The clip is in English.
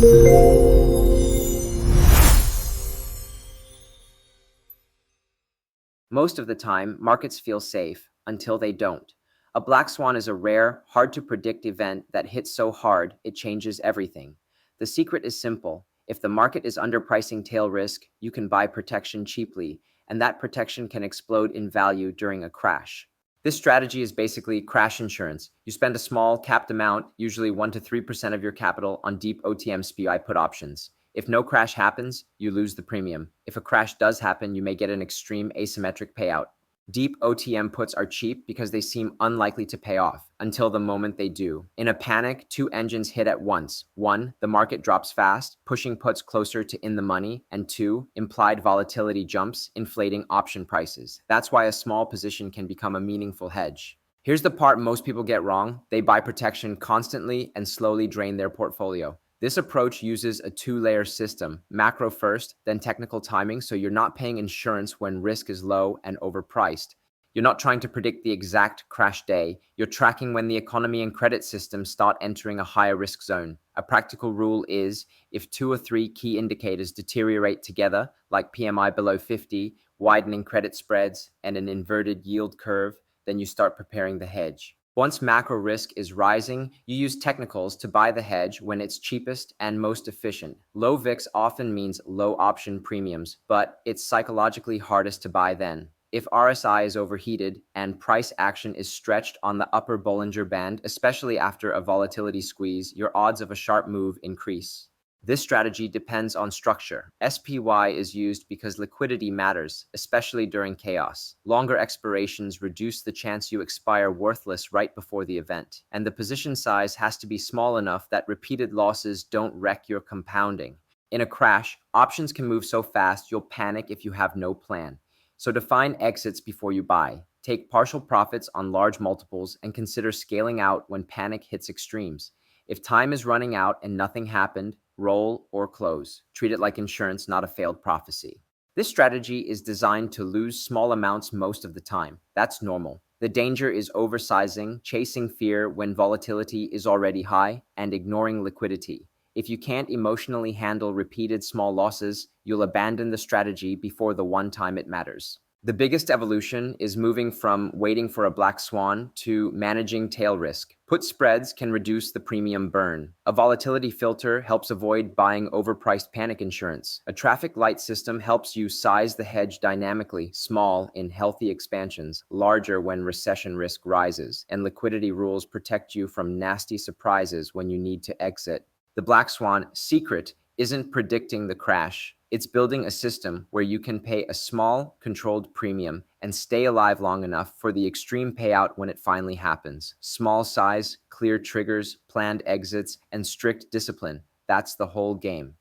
Most of the time, markets feel safe until they don't. A black swan is a rare, hard to predict event that hits so hard it changes everything. The secret is simple. If the market is underpricing tail risk, you can buy protection cheaply, and that protection can explode in value during a crash. This strategy is basically crash insurance. You spend a small, capped amount, usually 1 to 3% of your capital, on deep OTM SPI put options. If no crash happens, you lose the premium. If a crash does happen, you may get an extreme asymmetric payout. Deep OTM puts are cheap because they seem unlikely to pay off until the moment they do. In a panic, two engines hit at once. One, the market drops fast, pushing puts closer to in the money, and two, implied volatility jumps, inflating option prices. That's why a small position can become a meaningful hedge. Here's the part most people get wrong. They buy protection constantly and slowly drain their portfolio. This approach uses a two-layer system, macro first, then technical timing, so you're not paying insurance when risk is low and overpriced. You're not trying to predict the exact crash day. You're tracking when the economy and credit systems start entering a higher risk zone. A practical rule is if 2 or 3 key indicators deteriorate together, like PMI below 50, widening credit spreads, and an inverted yield curve, then you start preparing the hedge. Once macro risk is rising, you use technicals to buy the hedge when it's cheapest and most efficient. Low VIX often means low option premiums, but it's psychologically hardest to buy then. If RSI is overheated and price action is stretched on the upper Bollinger Band, especially after a volatility squeeze, your odds of a sharp move increase. This strategy depends on structure. SPY is used because liquidity matters, especially during chaos. Longer expirations reduce the chance you expire worthless right before the event. And the position size has to be small enough that repeated losses don't wreck your compounding. In a crash, options can move so fast you'll panic if you have no plan. So define exits before you buy. Take partial profits on large multiples and consider scaling out when panic hits extremes. If time is running out and nothing happened, roll or close. Treat it like insurance, not a failed prophecy. This strategy is designed to lose small amounts most of the time. That's normal. The danger is oversizing, chasing fear when volatility is already high, and ignoring liquidity. If you can't emotionally handle repeated small losses, you'll abandon the strategy before the one time it matters. The biggest evolution is moving from waiting for a black swan to managing tail risk. Put spreads can reduce the premium burn. A volatility filter helps avoid buying overpriced panic insurance. A traffic light system helps you size the hedge dynamically, small in healthy expansions, larger when recession risk rises. And liquidity rules protect you from nasty surprises when you need to exit. The black swan secret isn't predicting the crash. It's building a system where you can pay a small, controlled premium and stay alive long enough for the extreme payout when it finally happens. Small size, clear triggers, planned exits, and strict discipline. That's the whole game.